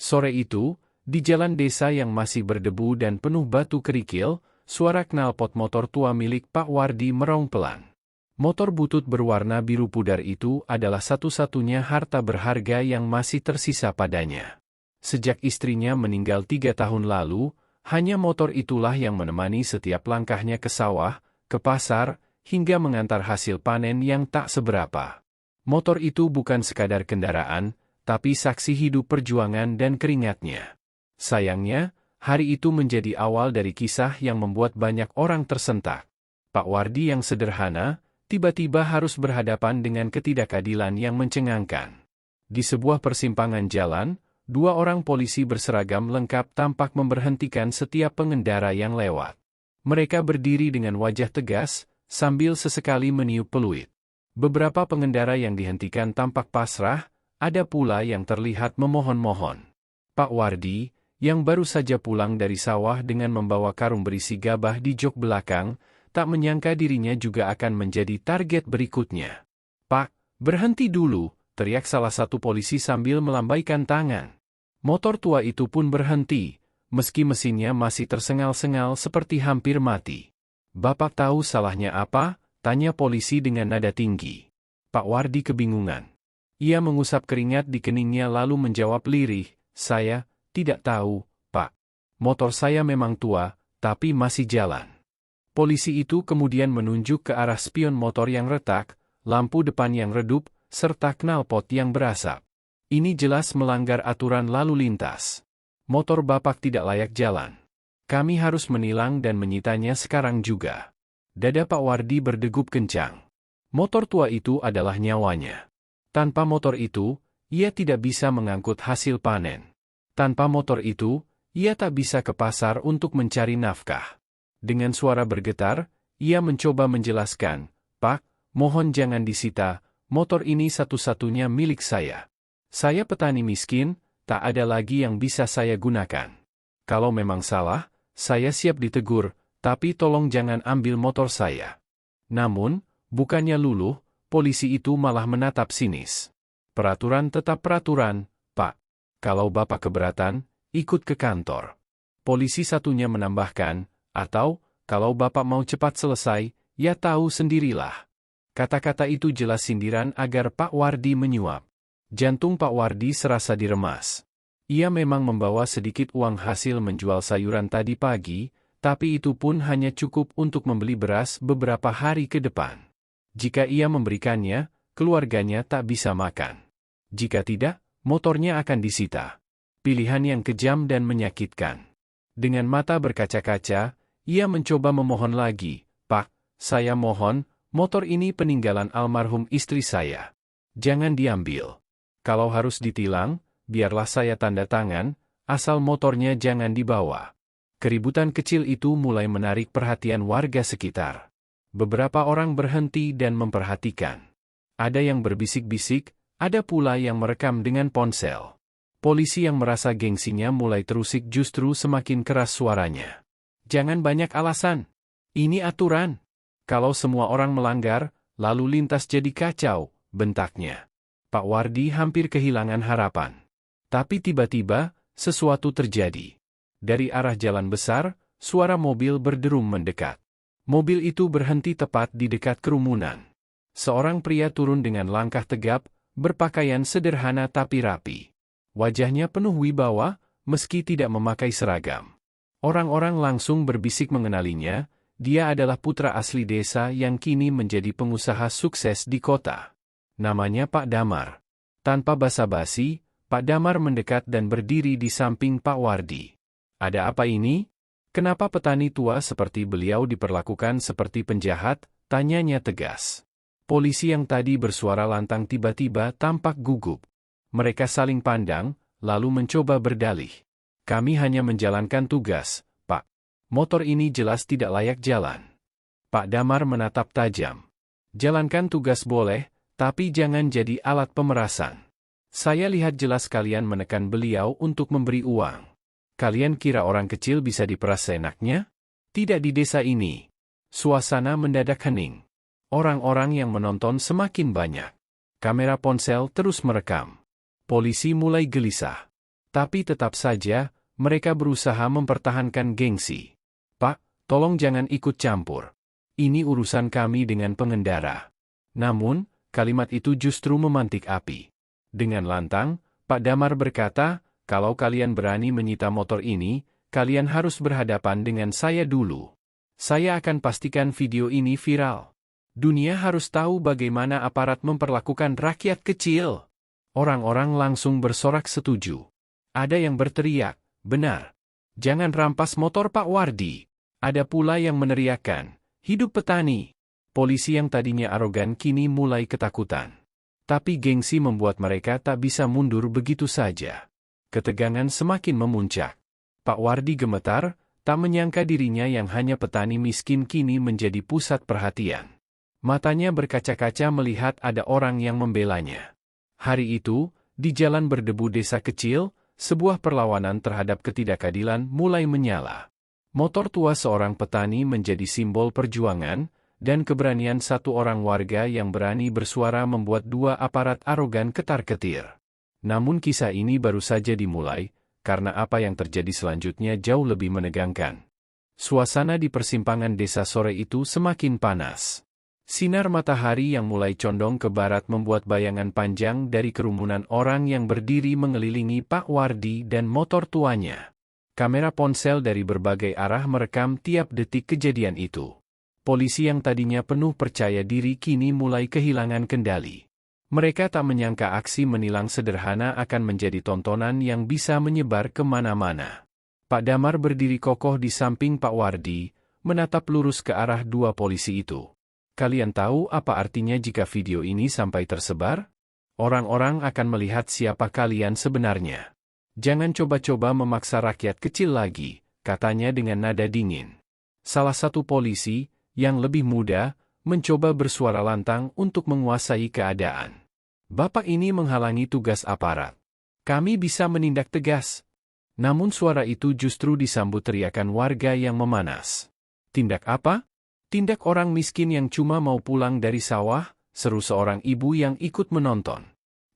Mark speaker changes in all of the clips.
Speaker 1: Sore itu, di jalan desa yang masih berdebu dan penuh batu kerikil, suara knalpot motor tua milik Pak Wardi merong pelan. Motor butut berwarna biru pudar itu adalah satu-satunya harta berharga yang masih tersisa padanya. Sejak istrinya meninggal 3 tahun lalu, hanya motor itulah yang menemani setiap langkahnya ke sawah, ke pasar, hingga mengantar hasil panen yang tak seberapa. Motor itu bukan sekadar kendaraan, tapi saksi hidup perjuangan dan keringatnya. Sayangnya, hari itu menjadi awal dari kisah yang membuat banyak orang tersentak. Pak Wardi yang sederhana, tiba-tiba harus berhadapan dengan ketidakadilan yang mencengangkan. Di sebuah persimpangan jalan, 2 orang polisi berseragam lengkap tampak memberhentikan setiap pengendara yang lewat. Mereka berdiri dengan wajah tegas, sambil sesekali meniup peluit. Beberapa pengendara yang dihentikan tampak pasrah, ada pula yang terlihat memohon-mohon. Pak Wardi, yang baru saja pulang dari sawah dengan membawa karung berisi gabah di jok belakang, tak menyangka dirinya juga akan menjadi target berikutnya. "Pak, berhenti dulu," teriak salah satu polisi sambil melambaikan tangan. Motor tua itu pun berhenti, meski mesinnya masih tersengal-sengal seperti hampir mati. "Bapak tahu salahnya apa?" tanya polisi dengan nada tinggi. Pak Wardi kebingungan. Ia mengusap keringat di keningnya lalu menjawab lirih, "Saya tidak tahu, Pak. Motor saya memang tua, tapi masih jalan." Polisi itu kemudian menunjuk ke arah spion motor yang retak, lampu depan yang redup, serta knalpot yang berasap. "Ini jelas melanggar aturan lalu lintas. Motor Bapak tidak layak jalan. Kami harus menilang dan menyitanya sekarang juga." Dada Pak Wardi berdegup kencang. Motor tua itu adalah nyawanya. Tanpa motor itu, ia tidak bisa mengangkut hasil panen. Tanpa motor itu, ia tak bisa ke pasar untuk mencari nafkah. Dengan suara bergetar, ia mencoba menjelaskan, "Pak, mohon jangan disita, motor ini satu-satunya milik saya. Saya petani miskin, tak ada lagi yang bisa saya gunakan. Kalau memang salah, saya siap ditegur, tapi tolong jangan ambil motor saya." Namun, bukannya luluh, polisi itu malah menatap sinis. "Peraturan tetap peraturan, Pak. Kalau Bapak keberatan, ikut ke kantor." Polisi satunya menambahkan, "Atau, kalau Bapak mau cepat selesai, ya tahu sendirilah." Kata-kata itu jelas sindiran agar Pak Wardi menyuap. Jantung Pak Wardi serasa diremas. Ia memang membawa sedikit uang hasil menjual sayuran tadi pagi, tapi itu pun hanya cukup untuk membeli beras beberapa hari ke depan. Jika ia memberikannya, keluarganya tak bisa makan. Jika tidak, motornya akan disita. Pilihan yang kejam dan menyakitkan. Dengan mata berkaca-kaca, ia mencoba memohon lagi, "Pak, saya mohon, motor ini peninggalan almarhum istri saya. Jangan diambil. Kalau harus ditilang, biarlah saya tanda tangan, asal motornya jangan dibawa." Keributan kecil itu mulai menarik perhatian warga sekitar. Beberapa orang berhenti dan memperhatikan. Ada yang berbisik-bisik, ada pula yang merekam dengan ponsel. Polisi yang merasa gengsinya mulai terusik justru semakin keras suaranya. "Jangan banyak alasan. Ini aturan. Kalau semua orang melanggar, lalu lintas jadi kacau," bentaknya. Pak Wardi hampir kehilangan harapan. Tapi tiba-tiba, sesuatu terjadi. Dari arah jalan besar, suara mobil berderum mendekat. Mobil itu berhenti tepat di dekat kerumunan. Seorang pria turun dengan langkah tegap, berpakaian sederhana tapi rapi. Wajahnya penuh wibawa, meski tidak memakai seragam. Orang-orang langsung berbisik mengenalinya, dia adalah putra asli desa yang kini menjadi pengusaha sukses di kota. Namanya Pak Damar. Tanpa basa-basi, Pak Damar mendekat dan berdiri di samping Pak Wardi. "Ada apa ini? Kenapa petani tua seperti beliau diperlakukan seperti penjahat?" tanyanya tegas. Polisi yang tadi bersuara lantang tiba-tiba tampak gugup. Mereka saling pandang, lalu mencoba berdalih. "Kami hanya menjalankan tugas, Pak. Motor ini jelas tidak layak jalan." Pak Damar menatap tajam. "Jalankan tugas boleh, tapi jangan jadi alat pemerasan. Saya lihat jelas kalian menekan beliau untuk memberi uang. Kalian kira orang kecil bisa diperas seenaknya? Tidak di desa ini." Suasana mendadak hening. Orang-orang yang menonton semakin banyak. Kamera ponsel terus merekam. Polisi mulai gelisah. Tapi tetap saja, mereka berusaha mempertahankan gengsi. "Pak, tolong jangan ikut campur. Ini urusan kami dengan pengendara." Namun, kalimat itu justru memantik api. Dengan lantang, Pak Damar berkata, "Kalau kalian berani menyita motor ini, kalian harus berhadapan dengan saya dulu. Saya akan pastikan video ini viral. Dunia harus tahu bagaimana aparat memperlakukan rakyat kecil." Orang-orang langsung bersorak setuju. Ada yang berteriak, "Benar. Jangan rampas motor Pak Wardi." Ada pula yang meneriakkan, "Hidup petani." Polisi yang tadinya arogan kini mulai ketakutan. Tapi gengsi membuat mereka tak bisa mundur begitu saja. Ketegangan semakin memuncak. Pak Wardi gemetar, tak menyangka dirinya yang hanya petani miskin kini menjadi pusat perhatian. Matanya berkaca-kaca melihat ada orang yang membelanya. Hari itu, di jalan berdebu desa kecil, sebuah perlawanan terhadap ketidakadilan mulai menyala. Motor tua seorang petani menjadi simbol perjuangan, dan keberanian satu orang warga yang berani bersuara membuat dua aparat arogan ketar-ketir. Namun kisah ini baru saja dimulai, karena apa yang terjadi selanjutnya jauh lebih menegangkan. Suasana di persimpangan desa sore itu semakin panas. Sinar matahari yang mulai condong ke barat membuat bayangan panjang dari kerumunan orang yang berdiri mengelilingi Pak Wardi dan motor tuanya. Kamera ponsel dari berbagai arah merekam tiap detik kejadian itu. Polisi yang tadinya penuh percaya diri kini mulai kehilangan kendali. Mereka tak menyangka aksi menilang sederhana akan menjadi tontonan yang bisa menyebar kemana-mana. Pak Damar berdiri kokoh di samping Pak Wardi, menatap lurus ke arah dua polisi itu. "Kalian tahu apa artinya jika video ini sampai tersebar? Orang-orang akan melihat siapa kalian sebenarnya. Jangan coba-coba memaksa rakyat kecil lagi," katanya dengan nada dingin. Salah satu polisi, yang lebih muda, mencoba bersuara lantang untuk menguasai keadaan. "Bapak ini menghalangi tugas aparat. Kami bisa menindak tegas." Namun suara itu justru disambut teriakan warga yang memanas. "Tindak apa? Tindak orang miskin yang cuma mau pulang dari sawah," seru seorang ibu yang ikut menonton.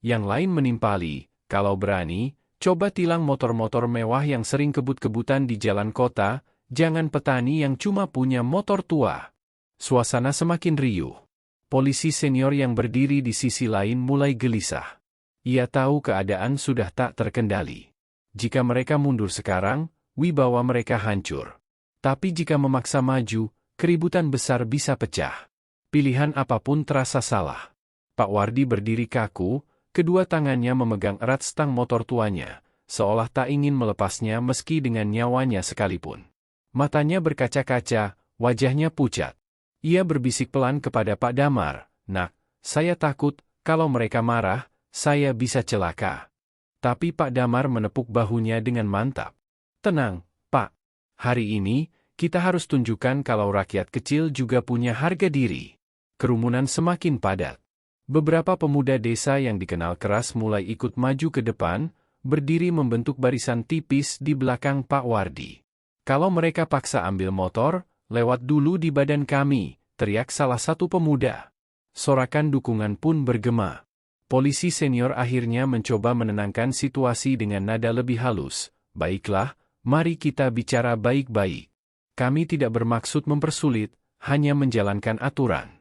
Speaker 1: Yang lain menimpali, "Kalau berani, coba tilang motor-motor mewah yang sering kebut-kebutan di jalan kota, jangan petani yang cuma punya motor tua." Suasana semakin riuh. Polisi senior yang berdiri di sisi lain mulai gelisah. Ia tahu keadaan sudah tak terkendali. Jika mereka mundur sekarang, wibawa mereka hancur. Tapi jika memaksa maju, keributan besar bisa pecah. Pilihan apapun terasa salah. Pak Wardi berdiri kaku, kedua tangannya memegang erat stang motor tuanya, seolah tak ingin melepasnya meski dengan nyawanya sekalipun. Matanya berkaca-kaca, wajahnya pucat. Ia berbisik pelan kepada Pak Damar, "Nak, saya takut, kalau mereka marah, saya bisa celaka." Tapi Pak Damar menepuk bahunya dengan mantap. "Tenang, Pak. Hari ini, kita harus tunjukkan kalau rakyat kecil juga punya harga diri." Kerumunan semakin padat. Beberapa pemuda desa yang dikenal keras mulai ikut maju ke depan, berdiri membentuk barisan tipis di belakang Pak Wardi. "Kalau mereka paksa ambil motor, lewat dulu di badan kami," teriak salah satu pemuda. Sorakan dukungan pun bergema. Polisi senior akhirnya mencoba menenangkan situasi dengan nada lebih halus. "Baiklah, mari kita bicara baik-baik. Kami tidak bermaksud mempersulit, hanya menjalankan aturan."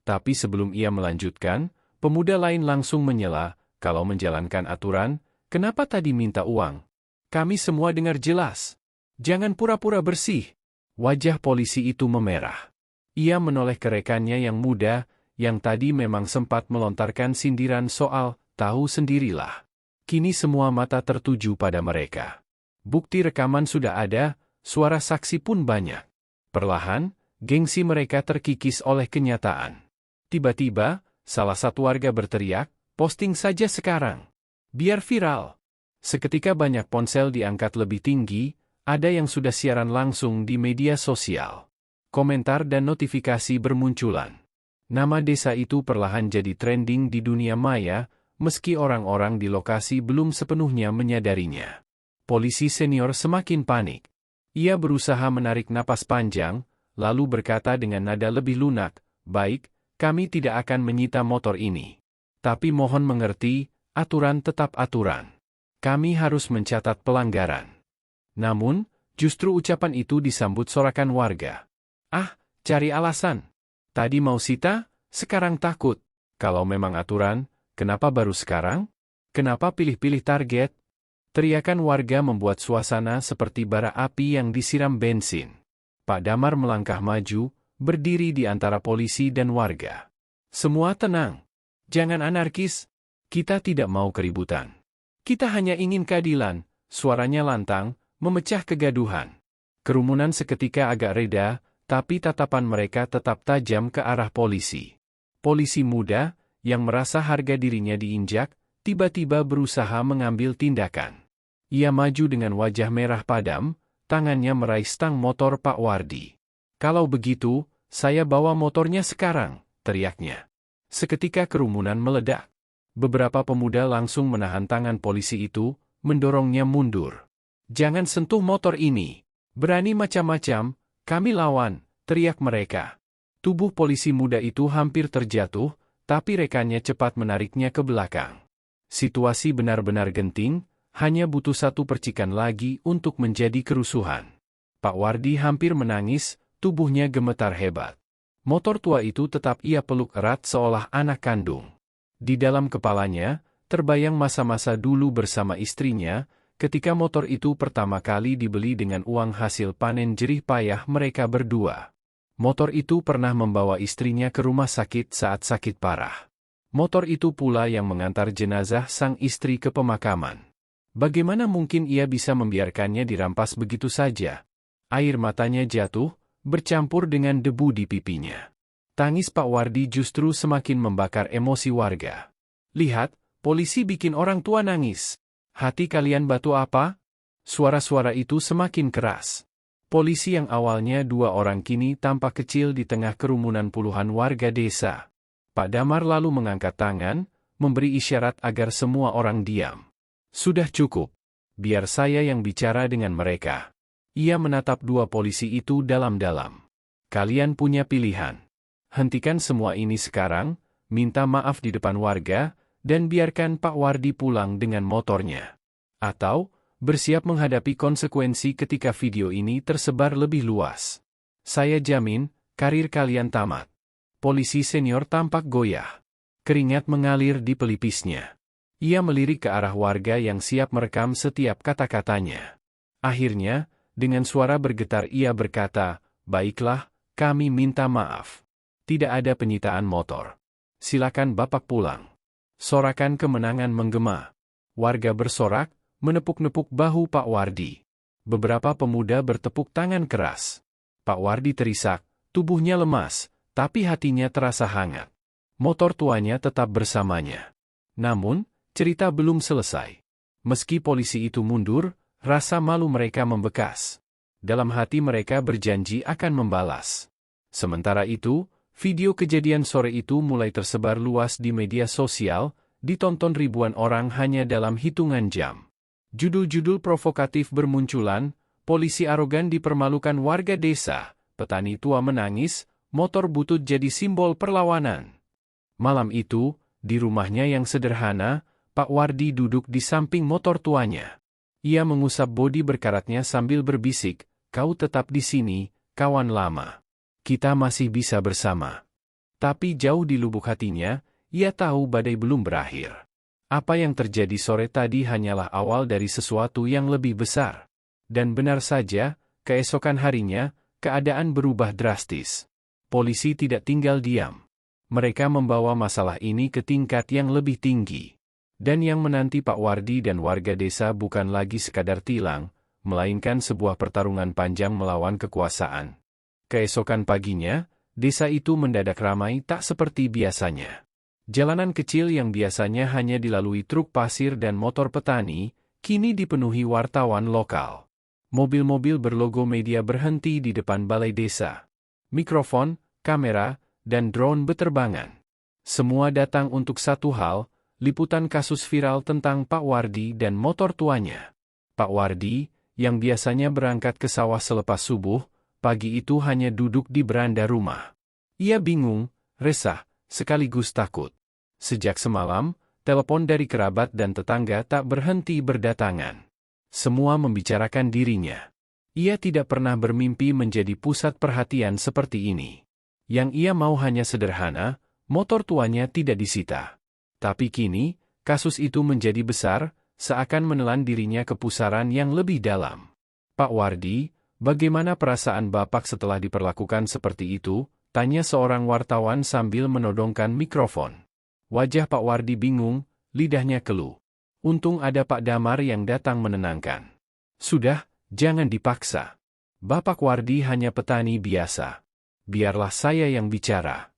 Speaker 1: Tapi sebelum ia melanjutkan, pemuda lain langsung menyela, "Kalau menjalankan aturan, kenapa tadi minta uang? Kami semua dengar jelas. Jangan pura-pura bersih." Wajah polisi itu memerah. Ia menoleh ke rekannya yang muda, yang tadi memang sempat melontarkan sindiran soal, "Tahu sendirilah." Kini semua mata tertuju pada mereka. Bukti rekaman sudah ada, suara saksi pun banyak. Perlahan, gengsi mereka terkikis oleh kenyataan. Tiba-tiba, salah satu warga berteriak, "Posting saja sekarang. Biar viral." Seketika banyak ponsel diangkat lebih tinggi, ada yang sudah siaran langsung di media sosial. Komentar dan notifikasi bermunculan. Nama desa itu perlahan jadi trending di dunia maya, meski orang-orang di lokasi belum sepenuhnya menyadarinya. Polisi senior semakin panik. Ia berusaha menarik napas panjang, lalu berkata dengan nada lebih lunak, "Baik, kami tidak akan menyita motor ini. Tapi mohon mengerti, aturan tetap aturan. Kami harus mencatat pelanggaran. Namun, justru ucapan itu disambut sorakan warga. Ah, cari alasan. Tadi mau sita, sekarang takut. Kalau memang aturan, kenapa baru sekarang? Kenapa pilih-pilih target? Teriakan warga membuat suasana seperti bara api yang disiram bensin. Pak Damar melangkah maju, berdiri di antara polisi dan warga. Semua tenang. Jangan anarkis. Kita tidak mau keributan. Kita hanya ingin keadilan. Suaranya lantang, memecah kegaduhan. Kerumunan seketika agak reda, tapi tatapan mereka tetap tajam ke arah polisi. Polisi muda, yang merasa harga dirinya diinjak, tiba-tiba berusaha mengambil tindakan. Ia maju dengan wajah merah padam, tangannya meraih stang motor Pak Wardi. Kalau begitu, saya bawa motornya sekarang, teriaknya. Seketika kerumunan meledak. Beberapa pemuda langsung menahan tangan polisi itu, mendorongnya mundur. Jangan sentuh motor ini. Berani macam-macam, kami lawan, teriak mereka. Tubuh polisi muda itu hampir terjatuh, tapi rekannya cepat menariknya ke belakang. Situasi benar-benar genting, hanya butuh satu percikan lagi untuk menjadi kerusuhan. Pak Wardi hampir menangis, tubuhnya gemetar hebat. Motor tua itu tetap ia peluk erat seolah anak kandung. Di dalam kepalanya, terbayang masa-masa dulu bersama istrinya, ketika motor itu pertama kali dibeli dengan uang hasil panen jerih payah mereka berdua. Motor itu pernah membawa istrinya ke rumah sakit saat sakit parah. Motor itu pula yang mengantar jenazah sang istri ke pemakaman. Bagaimana mungkin ia bisa membiarkannya dirampas begitu saja? Air matanya jatuh, bercampur dengan debu di pipinya. Tangis Pak Wardi justru semakin membakar emosi warga. Lihat, polisi bikin orang tua nangis. Hati kalian batu apa? Suara-suara itu semakin keras. Polisi yang awalnya 2 orang kini tampak kecil di tengah kerumunan puluhan warga desa. Pak Damar lalu mengangkat tangan, memberi isyarat agar semua orang diam. Sudah cukup. Biar saya yang bicara dengan mereka. Ia menatap 2 polisi itu dalam-dalam. Kalian punya pilihan. Hentikan semua ini sekarang, minta maaf di depan warga, dan biarkan Pak Wardi pulang dengan motornya. Atau, bersiap menghadapi konsekuensi ketika video ini tersebar lebih luas. Saya jamin, karir kalian tamat. Polisi senior tampak goyah. Keringat mengalir di pelipisnya. Ia melirik ke arah warga yang siap merekam setiap kata-katanya. Akhirnya, dengan suara bergetar ia berkata, "Baiklah, kami minta maaf. Tidak ada penyitaan motor. Silakan Bapak pulang." Sorakan kemenangan menggema. Warga bersorak, menepuk-nepuk bahu Pak Wardi. Beberapa pemuda bertepuk tangan keras. Pak Wardi terisak, tubuhnya lemas, tapi hatinya terasa hangat. Motor tuanya tetap bersamanya. Namun, cerita belum selesai. Meski polisi itu mundur, rasa malu mereka membekas. Dalam hati mereka berjanji akan membalas. Sementara itu, video kejadian sore itu mulai tersebar luas di media sosial, ditonton ribuan orang hanya dalam hitungan jam. Judul-judul provokatif bermunculan, polisi arogan dipermalukan warga desa, petani tua menangis, motor butut jadi simbol perlawanan. Malam itu, di rumahnya yang sederhana, Pak Wardi duduk di samping motor tuanya. Ia mengusap bodi berkaratnya sambil berbisik, "Kau tetap di sini, kawan lama. Kita masih bisa bersama." Tapi jauh di lubuk hatinya, ia tahu badai belum berakhir. Apa yang terjadi sore tadi hanyalah awal dari sesuatu yang lebih besar. Dan benar saja, keesokan harinya, keadaan berubah drastis. Polisi tidak tinggal diam. Mereka membawa masalah ini ke tingkat yang lebih tinggi. Dan yang menanti Pak Wardi dan warga desa bukan lagi sekadar tilang, melainkan sebuah pertarungan panjang melawan kekuasaan. Keesokan paginya, desa itu mendadak ramai tak seperti biasanya. Jalanan kecil yang biasanya hanya dilalui truk pasir dan motor petani, kini dipenuhi wartawan lokal. Mobil-mobil berlogo media berhenti di depan balai desa. Mikrofon, kamera, dan drone beterbangan. Semua datang untuk satu hal, liputan kasus viral tentang Pak Wardi dan motor tuanya. Pak Wardi, yang biasanya berangkat ke sawah selepas subuh, pagi itu hanya duduk di beranda rumah. Ia bingung, resah, sekaligus takut. Sejak semalam, telepon dari kerabat dan tetangga tak berhenti berdatangan. Semua membicarakan dirinya. Ia tidak pernah bermimpi menjadi pusat perhatian seperti ini. Yang ia mau hanya sederhana, motor tuanya tidak disita. Tapi kini, kasus itu menjadi besar, seakan menelan dirinya ke pusaran yang lebih dalam. Pak Wardi, bagaimana perasaan Bapak setelah diperlakukan seperti itu? Tanya seorang wartawan sambil menodongkan mikrofon. Wajah Pak Wardi bingung, lidahnya keluh. Untung ada Pak Damar yang datang menenangkan. Sudah, jangan dipaksa. Bapak Wardi hanya petani biasa. Biarlah saya yang bicara.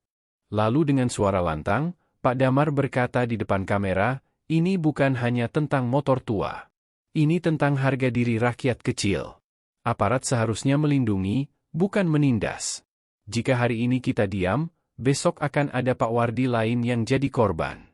Speaker 1: Lalu dengan suara lantang, Pak Damar berkata di depan kamera, ini bukan hanya tentang motor tua. Ini tentang harga diri rakyat kecil. Aparat seharusnya melindungi, bukan menindas. Jika hari ini kita diam, besok akan ada Pak Wardi lain yang jadi korban.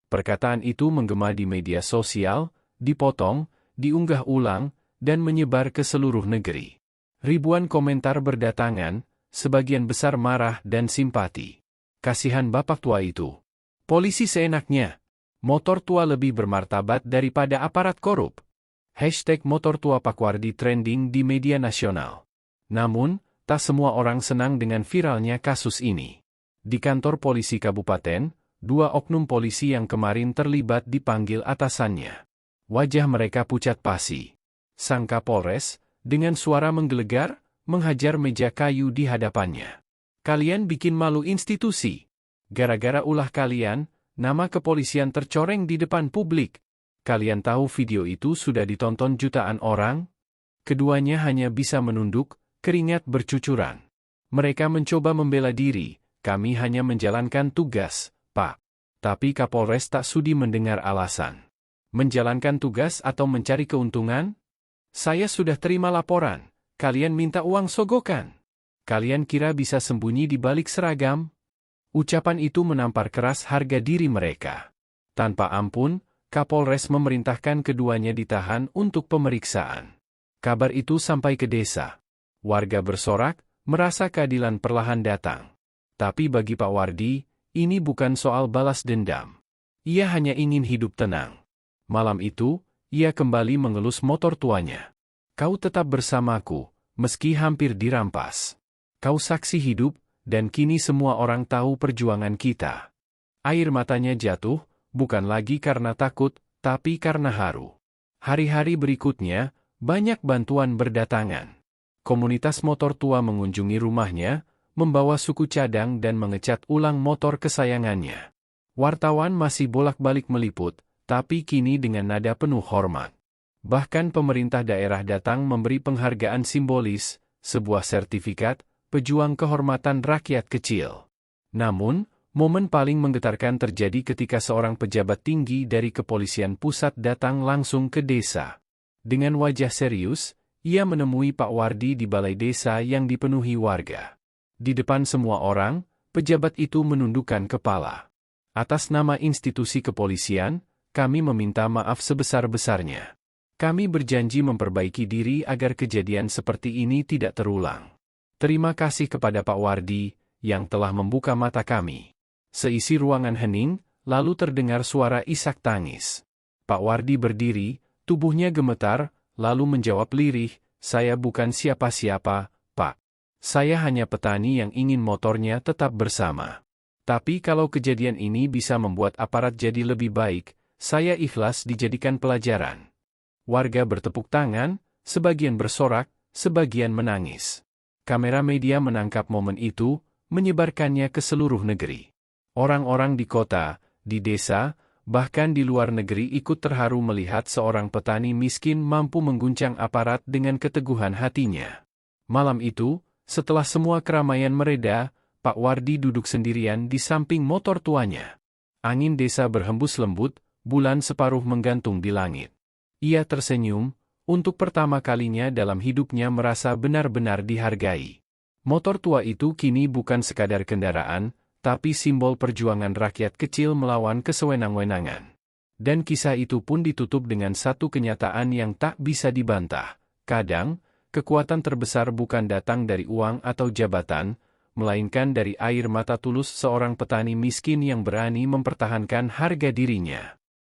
Speaker 1: Perkataan itu menggema di media sosial, dipotong, diunggah ulang, dan menyebar ke seluruh negeri. Ribuan komentar berdatangan, sebagian besar marah dan simpati. Kasihan bapak tua itu. Polisi seenaknya. Motor tua lebih bermartabat daripada aparat korup. Hashtag motor tua Pak Wardi trending di media nasional. Namun, tak semua orang senang dengan viralnya kasus ini. Di kantor polisi kabupaten, 2 oknum polisi yang kemarin terlibat dipanggil atasannya. Wajah mereka pucat pasi. Sang Kapolres, dengan suara menggelegar, menghajar meja kayu di hadapannya. Kalian bikin malu institusi. Gara-gara ulah kalian, nama kepolisian tercoreng di depan publik. Kalian tahu video itu sudah ditonton jutaan orang? Keduanya hanya bisa menunduk, keringat bercucuran. Mereka mencoba membela diri, kami hanya menjalankan tugas, Pak. Tapi Kapolres tak sudi mendengar alasan. Menjalankan tugas atau mencari keuntungan? Saya sudah terima laporan, kalian minta uang sogokan. Kalian kira bisa sembunyi di balik seragam? Ucapan itu menampar keras harga diri mereka. Tanpa ampun, Kapolres memerintahkan keduanya ditahan untuk pemeriksaan. Kabar itu sampai ke desa. Warga bersorak, merasa keadilan perlahan datang. Tapi bagi Pak Wardi, ini bukan soal balas dendam. Ia hanya ingin hidup tenang. Malam itu, ia kembali mengelus motor tuanya. Kau tetap bersamaku, meski hampir dirampas. Kau saksi hidup, dan kini semua orang tahu perjuangan kita. Air matanya jatuh, bukan lagi karena takut, tapi karena haru. Hari-hari berikutnya, banyak bantuan berdatangan. Komunitas motor tua mengunjungi rumahnya, membawa suku cadang dan mengecat ulang motor kesayangannya. Wartawan masih bolak-balik meliput, tapi kini dengan nada penuh hormat. Bahkan pemerintah daerah datang memberi penghargaan simbolis, sebuah sertifikat, pejuang kehormatan rakyat kecil. Namun, momen paling menggetarkan terjadi ketika seorang pejabat tinggi dari kepolisian pusat datang langsung ke desa. Dengan wajah serius, ia menemui Pak Wardi di balai desa yang dipenuhi warga. Di depan semua orang, pejabat itu menundukkan kepala. Atas nama institusi kepolisian, kami meminta maaf sebesar-besarnya. Kami berjanji memperbaiki diri agar kejadian seperti ini tidak terulang. Terima kasih kepada Pak Wardi, yang telah membuka mata kami. Seisi ruangan hening, lalu terdengar suara isak tangis. Pak Wardi berdiri, tubuhnya gemetar, lalu menjawab lirih, saya bukan siapa-siapa, Pak. Saya hanya petani yang ingin motornya tetap bersama. Tapi kalau kejadian ini bisa membuat aparat jadi lebih baik, saya ikhlas dijadikan pelajaran. Warga bertepuk tangan, sebagian bersorak, sebagian menangis. Kamera media menangkap momen itu, menyebarkannya ke seluruh negeri. Orang-orang di kota, di desa, bahkan di luar negeri ikut terharu melihat seorang petani miskin mampu mengguncang aparat dengan keteguhan hatinya. Malam itu, setelah semua keramaian mereda, Pak Wardi duduk sendirian di samping motor tuanya. Angin desa berhembus lembut, bulan separuh menggantung di langit. Ia tersenyum, untuk pertama kalinya dalam hidupnya merasa benar-benar dihargai. Motor tua itu kini bukan sekadar kendaraan, tapi simbol perjuangan rakyat kecil melawan kesewenang-wenangan. Dan kisah itu pun ditutup dengan satu kenyataan yang tak bisa dibantah. Kadang, kekuatan terbesar bukan datang dari uang atau jabatan, melainkan dari air mata tulus seorang petani miskin yang berani mempertahankan harga dirinya.